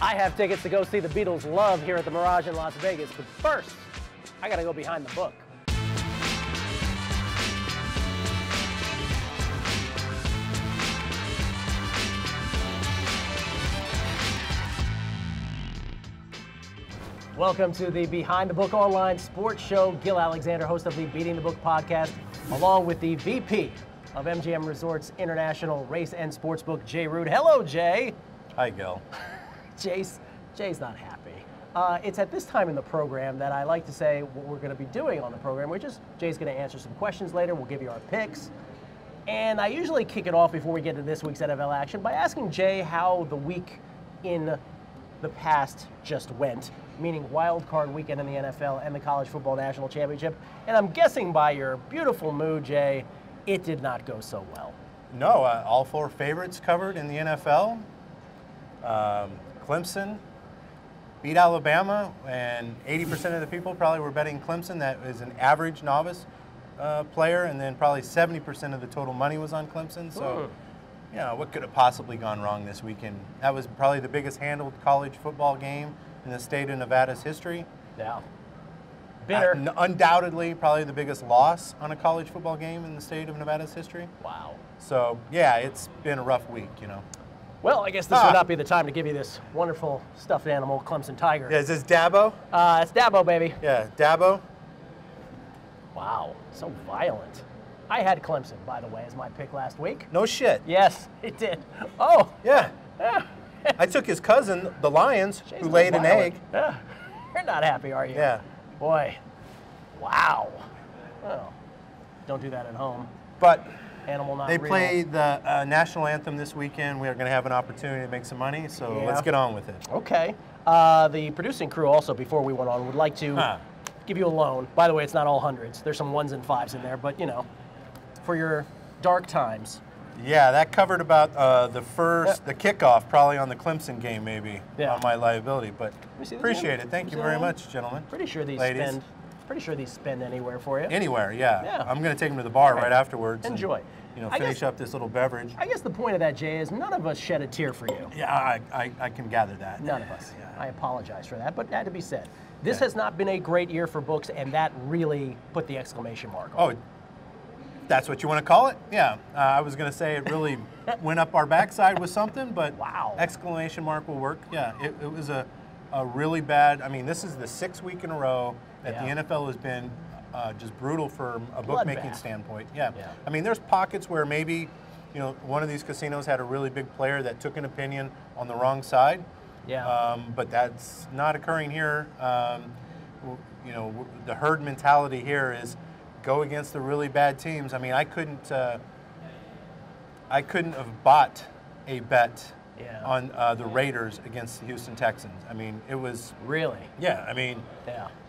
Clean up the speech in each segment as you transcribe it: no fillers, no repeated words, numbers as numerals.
I have tickets to go see the Beatles live here at the Mirage in Las Vegas, but first, I gotta go behind the book. Welcome to the Behind the Book online sports show. Gil Alexander, host of the Beating the Book podcast, along with the VP of MGM Resorts International Race and Sportsbook, Jay Root. Hello, Jay. Hi, Gil. Jay's not happy. It's at this time in the program that I like to say what we're going to be doing on the program, which is Jay's going to answer some questions later. We'll give you our picks. And I usually kick it off before we get to this week's NFL action by asking Jay how the week in the past just went, meaning wild card weekend in the NFL and the College Football National Championship. And I'm guessing by your beautiful mood, Jay, it did not go so well. No, all four favorites covered in the NFL. Clemson beat Alabama, and 80% of the people probably were betting Clemson. That is an average novice player, and then probably 70% of the total money was on Clemson. So, you know, what could have possibly gone wrong this weekend? That was probably the biggest handled college football game in the state of Nevada's history. Yeah. Bitter. Undoubtedly, probably the biggest loss on a college football game in the state of Nevada's history. Wow. So, yeah, it's been a rough week, you know. Well, I guess this would not be the time to give you this wonderful stuffed animal, Clemson Tiger. Yeah, is this Dabo? It's Dabo, baby. Yeah, Dabo. Wow, so violent. I had Clemson, by the way, as my pick last week. No shit. Yes, it did. Oh. Yeah. I took his cousin, the Lions, who laid an egg. Yeah. You're not happy, are you? Yeah. Boy. Wow. Well, don't do that at home. But animal not they real. play the national anthem this weekend. We are going to have an opportunity to make some money, so let's get on with it. Okay. The producing crew also, before we went on, would like to give you a loan. By the way, it's not all hundreds. There's some ones and fives in there, but, you know, for your dark times. Yeah, that covered about the kickoff, probably on the Clemson game, maybe, on my liability. But appreciate it. Thank you very much, gentlemen. Pretty sure these spend anywhere for you. Anywhere, yeah. I'm going to take them to the bar right afterwards. Enjoy. And, you know, finish up this little beverage. I guess the point of that, Jay, is none of us shed a tear for you. Yeah, I can gather that. None of us. Yeah. I apologize for that, but it had to be said. This has not been a great year for books, and that really put the exclamation mark on it. That's what you want to call it? Yeah. I was going to say it really went up our backside with something, but exclamation mark will work. Yeah, it was a really bad, I mean, this is the 6th week in a row that the NFL has been just brutal from a bookmaking standpoint. Yeah. I mean, there's pockets where maybe, you know, one of these casinos had a really big player that took an opinion on the wrong side. Yeah. But that's not occurring here. You know, the herd mentality here is go against the really bad teams. I mean, I couldn't have bought a bet on the Raiders against the Houston Texans. I mean, it was really. Yeah, I mean,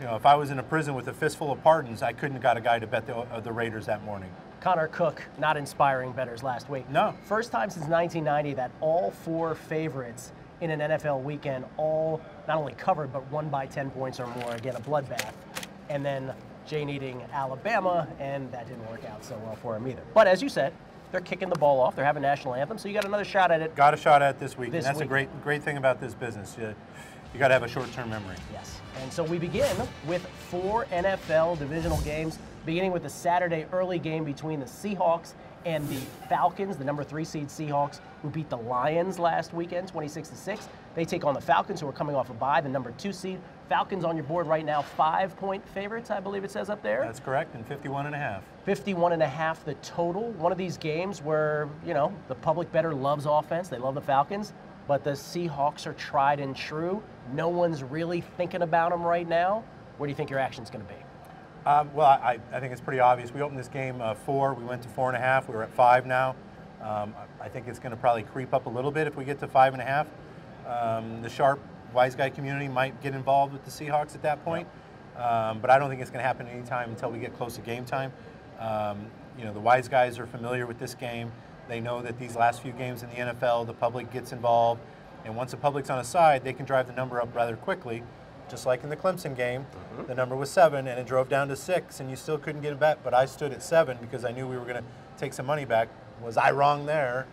you know, if I was in a prison with a fistful of pardons, I couldn't have got a guy to bet the Raiders that morning. Connor Cook not inspiring bettors last week. No. First time since 1990 that all four favorites in an NFL weekend all not only covered but won by 10 points or more. Again, a bloodbath. And then Jay needing Alabama, and that didn't work out so well for him either. But as you said, they're kicking the ball off. They're having national anthem, so you got another shot at it. Got a shot at it this week. And that's a great thing about this business. You got to have a short-term memory. Yes. And so we begin with 4 NFL divisional games, beginning with the Saturday early game between the Seahawks and the Falcons, the number 3 seed Seahawks, who beat the Lions last weekend, 26-6. They take on the Falcons, who are coming off a bye, the number 2 seed. Falcons on your board right now, 5-point favorites, I believe it says up there. That's correct, and 51.5. 51.5 the total. One of these games where, you know, the public bettor loves offense. They love the Falcons, but the Seahawks are tried and true. No one's really thinking about them right now. Where do you think your action's going to be? Well, I think it's pretty obvious. We opened this game 4. We went to 4.5. We're at 5 now. I think it's going to probably creep up a little bit if we get to 5.5. The sharp, wise guy community might get involved with the Seahawks at that point, but I don't think it's going to happen anytime until we get close to game time. You know, the wise guys are familiar with this game. They know that these last few games in the NFL, the public gets involved, and once the public's on a side, they can drive the number up rather quickly. Just like in the Clemson game, the number was 7, and it drove down to 6, and you still couldn't get a bet, but I stood at 7 because I knew we were going to take some money back. Was I wrong there?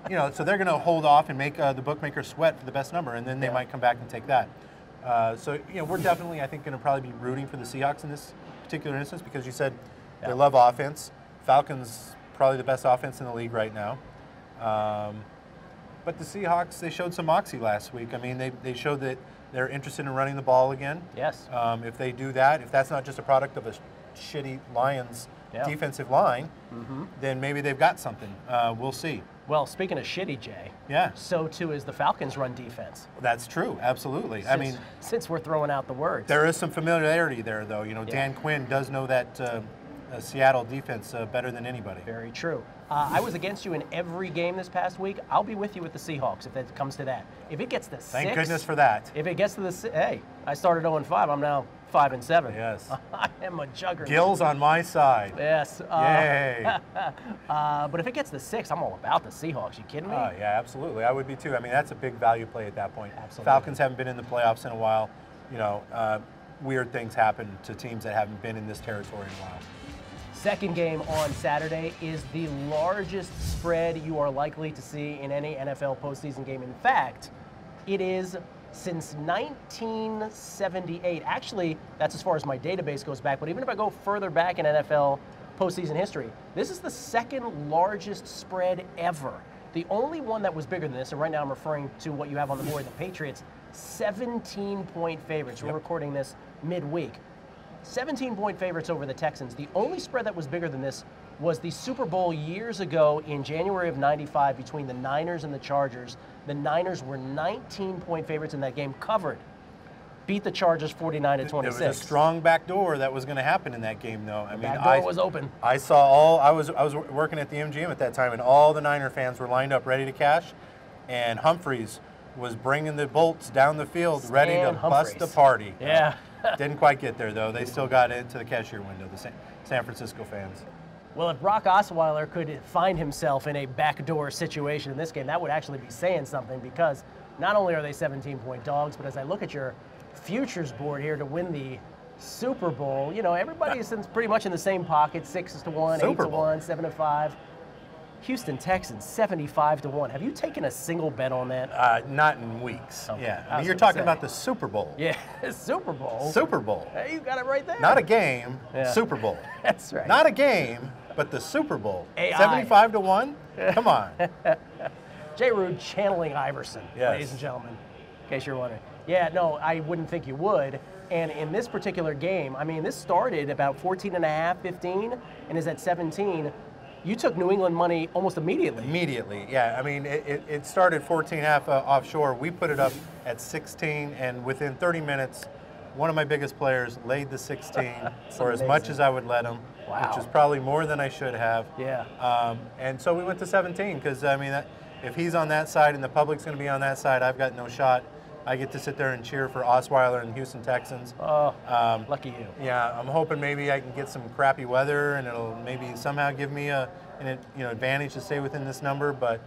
so they're going to hold off and make the bookmaker sweat for the best number, and then they might come back and take that. We're definitely, I think, going to probably be rooting for the Seahawks in this particular instance because you said they love offense. Falcons probably the best offense in the league right now. But the Seahawks, they showed some moxie last week. I mean, they showed that they're interested in running the ball again. Yes. If they do that, if that's not just a product of a shitty Lions defensive line, then maybe they've got something. We'll see. Well, speaking of shitty, Jay, so too is the Falcons' run defense. That's true, absolutely. Since we're throwing out the words. There is some familiarity there, though. Dan Quinn does know that Seattle defense better than anybody. Very true. I was against you in every game this past week. I'll be with you with the Seahawks if it comes to that. If it gets to 6. Thank goodness for that. If it gets to the hey, I started 0-5. I'm now 5-7. Yes. I am a juggernaut. GILL'S on my side. Yes. Yay. But if it gets to 6, I'm all about the Seahawks. You kidding me? Yeah, absolutely. I would be too. I mean, that's a big value play at that point. Absolutely. Falcons haven't been in the playoffs in a while. Weird things happen to teams that haven't been in this territory in a while. Second game on Saturday is the largest spread you are likely to see in any NFL postseason game. In fact, it is since 1978. Actually, that's as far as my database goes back, but even if I go further back in NFL postseason history, this is the second largest spread ever. The only one that was bigger than this, and right now I'm referring to what you have on the board, the Patriots, 17-point favorites. We're recording this midweek. 17-point favorites over the Texans. The only spread that was bigger than this was the Super Bowl years ago in January of '95 between the Niners and the Chargers. The Niners were 19-point favorites in that game, covered. Beat the Chargers 49-26. There was a strong backdoor that was going to happen in that game, though. Backdoor was open. I saw I was working at the MGM at that time, and all the Niner fans were lined up ready to cash, and Humphreys was bringing the bolts down the field, ready to bust the party. Yeah. Didn't quite get there, though. They still got into the cashier window, the San Francisco fans. Well, if Brock Osweiler could find himself in a backdoor situation in this game, that would actually be saying something, because not only are they 17-point dogs, but as I look at your futures board here to win the Super Bowl, everybody's pretty much in the same pocket, 6-1, 8-1, 7-5. Houston Texans, 75-1. Have you taken a single bet on that? Not in weeks. Okay. Yeah, I mean, you're talking about the Super Bowl. Yeah, Super Bowl. Super Bowl. Hey, you got it right there. Not a game, Super Bowl. That's right. Not a game, but the Super Bowl. 75-1? Come on. Jay Rude channeling Iverson, ladies and gentlemen, in case you're wondering. Yeah, no, I wouldn't think you would. And in this particular game, I mean, this started about 14.5, 15, and is at 17. You took New England money almost immediately. Immediately, yeah. I mean, it started 14.5 offshore. We put it up at 16, and within 30 minutes, one of my biggest players laid the 16 for as much as I would let him, which is probably more than I should have. Yeah. And so we went to 17 because, I mean, if he's on that side and the public's going to be on that side, I've got no shot. I get to sit there and cheer for Osweiler and Houston Texans. Oh, lucky you. Yeah, I'm hoping maybe I can get some crappy weather and it'll maybe somehow give me an advantage to stay within this number. But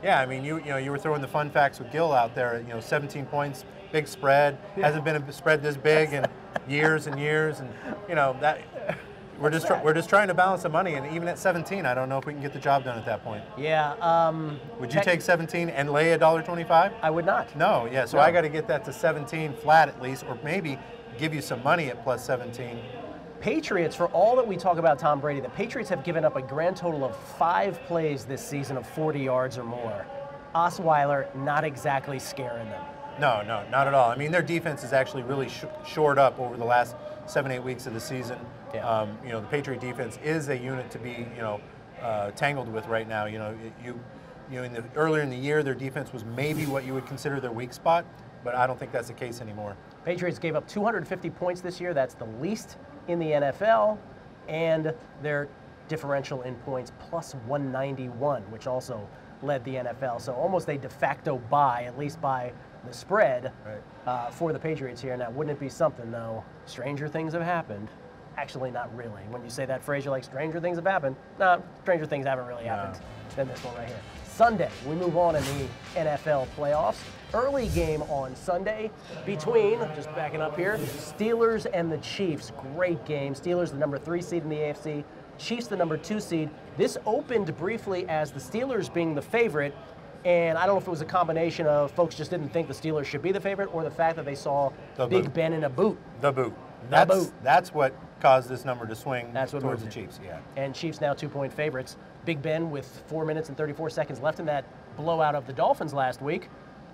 yeah, I mean, you were throwing the fun facts with Gill out there. 17 points, big spread. Hasn't been a spread this big in years and years, and that. We're just trying to balance the money, and even at 17, I don't know if we can get the job done at that point. Yeah. Would you take 17 and lay $1.25? I would not. No. Yeah. So I got to get that to 17 flat at least, or maybe give you some money at plus 17. Patriots, for all that we talk about Tom Brady, the Patriots have given up a grand total of 5 plays this season of 40 yards or more. Osweiler not exactly scaring them. No, not at all. I mean, their defense is actually really shored up over the last 7-8 weeks of the season. Yeah. The Patriot defense is a unit to be, tangled with right now. Earlier in the year, their defense was maybe what you would consider their weak spot, but I don't think that's the case anymore. Patriots gave up 250 points this year. That's the least in the NFL, and their differential in points plus 191, which also led the NFL. So almost a de facto bye, at least by the spread, for the Patriots here. Now, wouldn't it be something, though? Stranger things have happened. Actually, not really. When you say that phrase, you're like, stranger things have happened. No, stranger things haven't really happened than this one right here. Sunday, we move on in the NFL playoffs. Early game on Sunday between, just backing up here, Steelers and the Chiefs. Great game. Steelers, the number 3 seed in the AFC, Chiefs the number 2 seed. This opened briefly as the Steelers being the favorite, and I don't know if it was a combination of folks just didn't think the Steelers should be the favorite or the fact that they saw Big Ben in a boot. The boot. That's what caused this number to swing towards the Chiefs. Yeah. And Chiefs now 2-point favorites. Big Ben with 4 minutes and 34 seconds left in that blowout of the Dolphins last week.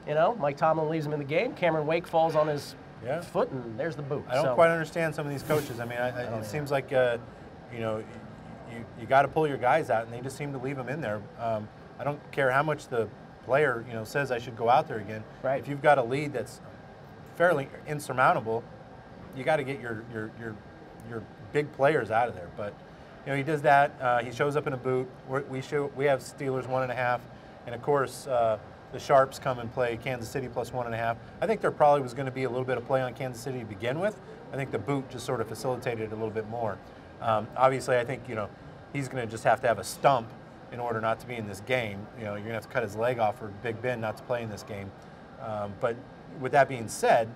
You know, Mike Tomlin leaves him in the game. Cameron Wake falls on his foot, and there's the boot. I don't quite understand some of these coaches. I mean, it seems like, you know, you got to pull your guys out, and they just seem to leave them in there. I don't care how much the player, you know, says I should go out there again. Right. If you've got a lead that's fairly insurmountable, you got to get your big players out of there. But you know, he does that. He shows up in a boot. We have Steelers 1.5, and of course the Sharps come and play Kansas City plus 1.5. I think there probably was going to be a little bit of play on Kansas City to begin with. I think the boot just sort of facilitated it a little bit more. Obviously, I think, you know, he's going to just have to have a stump in order not to be in this game. You know, you're going to have to cut his leg off for Big Ben not to play in this game. But with that being said,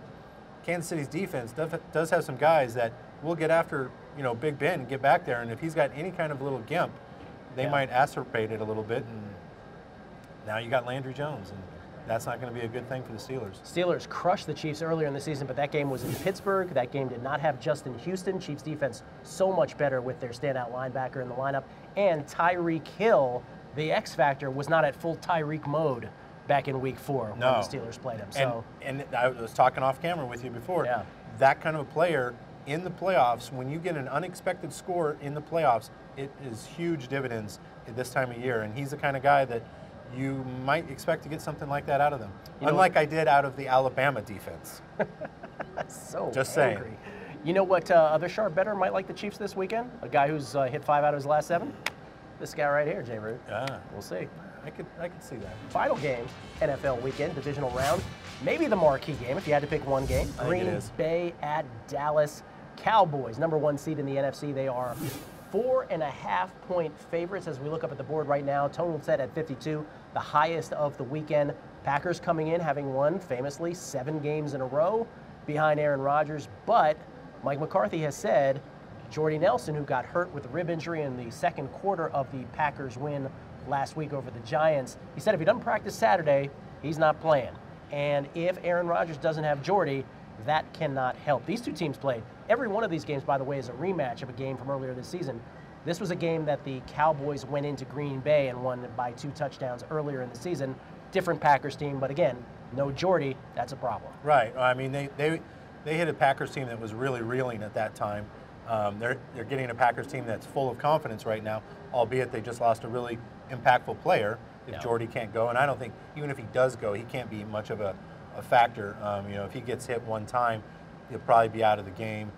Kansas City's defense does have some guys that will get after, you know, Big Ben and get back there. And if he's got any kind of little gimp, they might acerbate it a little bit. And now you got Landry Jones, and that's not going to be a good thing for the Steelers. Steelers crushed the Chiefs earlier in the season, but that game was in Pittsburgh. That game did not have Justin Houston. Chiefs defense so much better with their standout linebacker in the lineup. And Tyreek Hill, the X factor, was not at full Tyreek mode back in week 4 when the Steelers played him. So, and I was talking off camera with you before. Yeah. That kind of a player in the playoffs, when you get an unexpected score in the playoffs, it is huge dividends at this time of year. And he's the kind of guy that you might expect to get something like that out of them. Unlike I did out of the Alabama defense. So just angry. saying. You know what other sharp bettor might like the Chiefs this weekend? A guy who's hit 5 out of his last 7? This guy right here, Jay Root. We'll see. I could see that. Final game, NFL weekend, divisional round. Maybe the marquee game if you had to pick one game. Green Bay at Dallas Cowboys, number 1 seed in the NFC. They are 4.5-point favorites as we look up at the board right now. Total set at 52, the highest of the weekend. Packers coming in having won famously 7 games in a row behind Aaron Rodgers, but Mike McCarthy has said Jordy Nelson, who got hurt with a rib injury in the second quarter of the Packers win last week over the Giants, he said if he doesn't practice Saturday, he's not playing. And if Aaron Rodgers doesn't have Jordy, that cannot help. These two teams played. Every one of these games, by the way, is a rematch of a game from earlier this season. This was a game that the Cowboys went into Green Bay and won by 2 touchdowns earlier in the season. Different Packers team, but again, no Jordy, that's a problem. Right. I mean, they hit a Packers team that was really reeling at that time. They're getting a Packers team that's full of confidence right now, albeit they just lost a really impactful player if Jordy can't go. And I don't think, even if he does go, he can't be much of a factor. You know, if he gets hit one time, he'll probably be out of the game.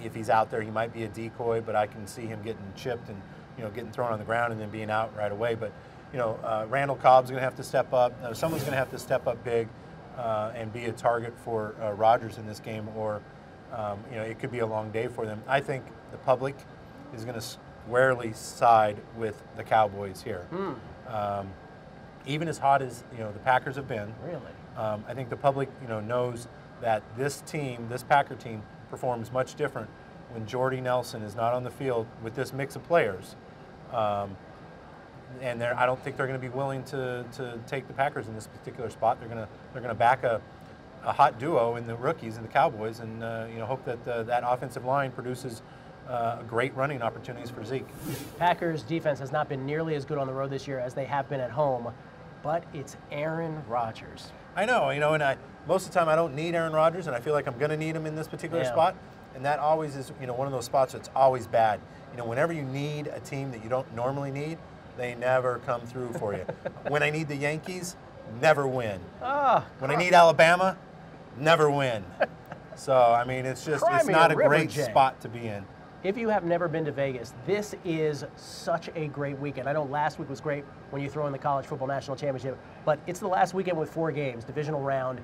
If he's out there, he might be a decoy, but I can see him getting chipped and, you know, getting thrown on the ground and then being out right away. But, you know, Randall Cobb's going to have to step up. Someone's going to have to step up big and be a target for Rodgers in this game, or, you know, it could be a long day for them. I think the public is going to squarely side with the Cowboys here. Even as hot as, you know, the Packers have been. Really? I think the public, you know, knows that this team, this Packer team, performs much different when Jordy Nelson is not on the field with this mix of players. And I don't think they're going to be willing to take the Packers in this particular spot. They're going to back a hot duo in the rookies and the Cowboys, and you know, hope that that offensive line produces great running opportunities for Zeke. Packers defense has not been nearly as good on the road this year as they have been at home, but it's Aaron Rodgers. I know, you know, and most of the time I don't need Aaron Rodgers, and I feel like I'm going to need him in this particular spot, and that always is, you know, one of those spots that's always bad. You know, whenever you need a team that you don't normally need, they never come through for you. When I need the Yankees, never win. When I need Alabama, never win. So, I mean, it's just, it's not a great spot to be in. If you have never been to Vegas, this is such a great weekend. I know last week was great when you throw in the College Football National Championship, but it's the last weekend with 4 games, divisional round.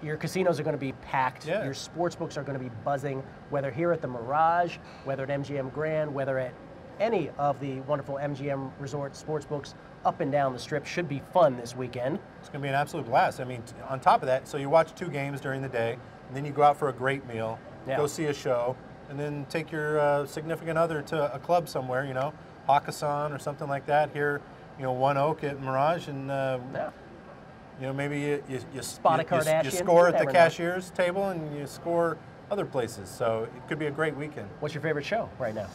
Your casinos are going to be packed. Your sports books are going to be buzzing, whether here at the Mirage, whether at MGM Grand, whether at any of the wonderful MGM Resort sports books up and down the Strip. Should be fun this weekend. It's going to be an absolute blast. I mean, on top of that, so you watch 2 games during the day, and then you go out for a great meal, go see a show, and then take your significant other to a club somewhere, you know, Hakkasan or something like that. Here, you know, One Oak at Mirage, and you know, maybe you score at the cashier's table and you score other places. So it could be a great weekend. What's your favorite show right now?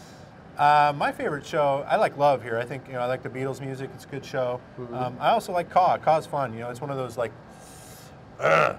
My favorite show, I like Love here. I think, you know, I like the Beatles music. It's a good show. I also like COBB. COBB's fun. You know, it's one of those like,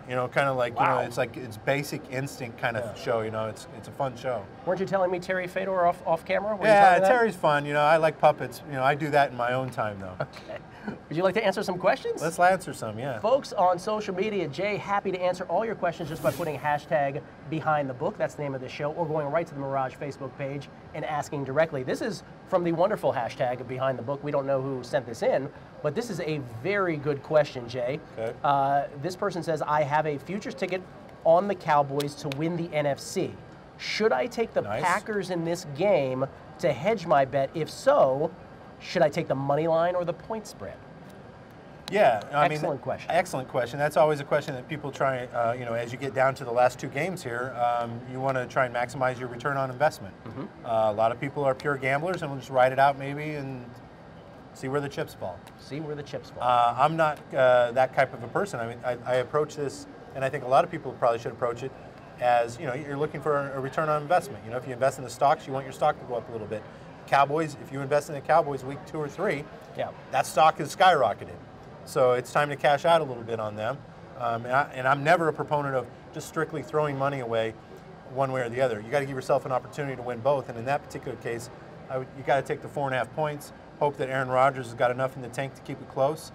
you know, kind of like, you know, it's like it's Basic Instinct kind of show. You know, it's a fun show. Weren't you telling me Terry Fedor off camera? Yeah, Terry's fun. You know, I like puppets. You know, I do that in my own time though. Okay. Would you like to answer some questions? Let's answer some, yeah. Folks on social media, Jay, happy to answer all your questions just by putting hashtag Behind the Book. That's the name of the show, or going right to the Mirage Facebook page and asking directly. This is from the wonderful hashtag Behind the Book. We don't know who sent this in, but this is a very good question, Jay. Okay. This person says, I have a futures ticket on the Cowboys to win the NFC. Should I take the Packers in this game to hedge my bet? If so, should I take the money line or the point spread? Yeah, excellent question. Excellent question. That's always a question that people try, you know, as you get down to the last two games here, you want to try and maximize your return on investment. A lot of people are pure gamblers and will just ride it out maybe and see where the chips fall. See where the chips fall. I'm not that type of a person. I mean, I approach this, and I think a lot of people probably should approach it as, you know, you're looking for a return on investment. You know, if you invest in the stocks, you want your stock to go up a little bit. Cowboys, if you invest in the Cowboys week 2 or 3, that stock is skyrocketed. So it's time to cash out a little bit on them. And I'm never a proponent of just strictly throwing money away one way or the other. You got to give yourself an opportunity to win both. And in that particular case, you got to take the 4.5 points, hope that Aaron Rodgers has got enough in the tank to keep it close.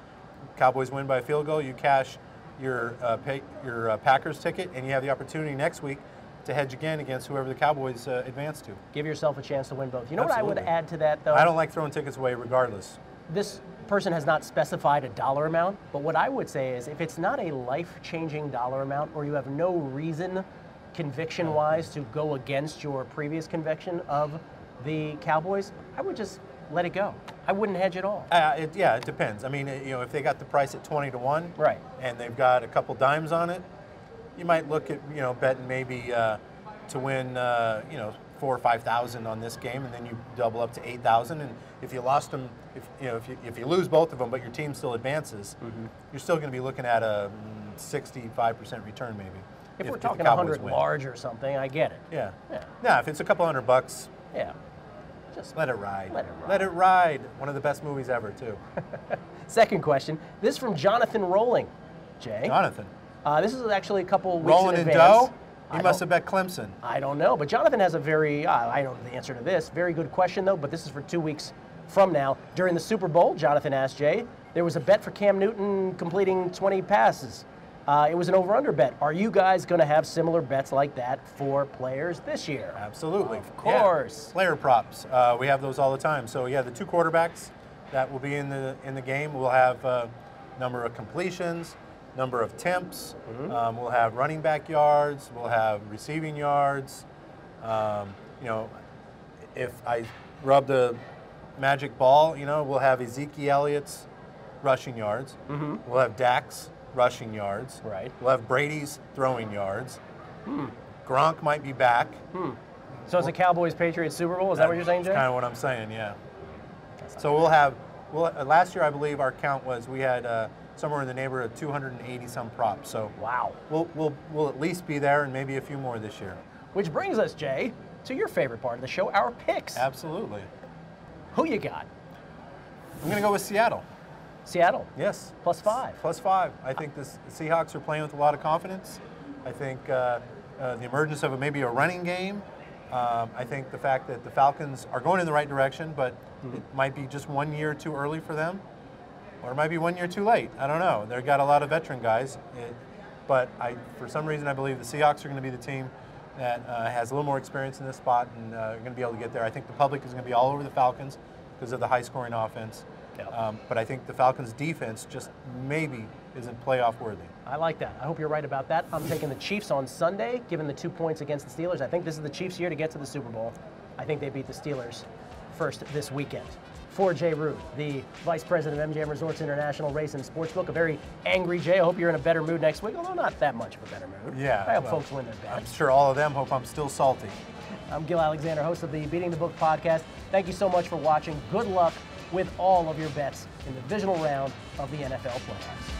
Cowboys win by a field goal, you cash your Packers ticket, and you have the opportunity next week to hedge again against whoever the Cowboys advance to. Give yourself a chance to win both. You know what I would add to that, though? I don't like throwing tickets away regardless. This person has not specified a dollar amount, but what I would say is if it's not a life-changing dollar amount, or you have no reason, conviction-wise, to go against your previous conviction of the Cowboys, I would just let it go. I wouldn't hedge at all. Yeah, it depends. I mean, you know, if they got the price at 20 to 1, right, and they've got a couple dimes on it, you might look at, you know, betting maybe to win, you know, 4,000 or 5,000 on this game, and then you double up to 8,000. And if you lost them, if you lose both of them, but your team still advances, you're still going to be looking at a 65% return maybe. If we're talking 100 large or something, I get it. Yeah. Now, if it's a couple $100, just let it ride. Let it ride. One of the best movies ever, too. Second question. This is from Jonathan Rolling. Jay. Jonathan. This is actually a couple weeks Rolling in advance. Dough? He must have bet Clemson. I don't know, but Jonathan has a very, I don't know the answer to this, very good question though, but this is for 2 weeks from now. During the Super Bowl, Jonathan asked Jay, there was a bet for Cam Newton completing 20 passes. It was an over-under bet. Are you guys going to have similar bets like that for players this year? Absolutely. Of course. Yeah. Player props. We have those all the time. So yeah, the 2 quarterbacks that will be in the game will have number of completions, number of attempts. We'll have running back yards. We'll have receiving yards. You know, if I rub the magic ball, you know, we'll have Ezekiel Elliott's rushing yards. We'll have Dak's rushing yards. Right. We'll have Brady's throwing yards. Gronk might be back. So it's a Cowboys-Patriots Super Bowl? Is that what you're saying, Jay? That's kind of what I'm saying, yeah. So we'll have, last year I believe our count was we had somewhere in the neighborhood of 280 some props. So wow. We'll at least be there, and maybe a few more this year. Which brings us, Jay, to your favorite part of the show, our picks. Absolutely. Who you got? I'm going to go with Seattle. Seattle? Yes. +5. +5. I think the Seahawks are playing with a lot of confidence. I think the emergence of maybe a running game. I think the fact that the Falcons are going in the right direction, but it might be just 1 year too early for them, or it might be 1 year too late. I don't know. They've got a lot of veteran guys, but for some reason I believe the Seahawks are going to be the team that has a little more experience in this spot and are going to be able to get there. I think the public is going to be all over the Falcons because of the high-scoring offense. But I think the Falcons' defense just maybe isn't playoff worthy. I like that. I hope you're right about that. I'm taking the Chiefs on Sunday, given the 2 points against the Steelers. I think this is the Chiefs' year to get to the Super Bowl. I think they beat the Steelers first this weekend. For Jay Root, the Vice President of MGM Resorts International Race and Sportsbook, a very angry Jay. I hope you're in a better mood next week, although not that much of a better mood. Yeah. I hope folks win their bets. I'm sure all of them hope I'm still salty. I'm Gil Alexander, host of the Beating the Book podcast. Thank you so much for watching. Good luck with all of your bets in the divisional round of the NFL playoffs.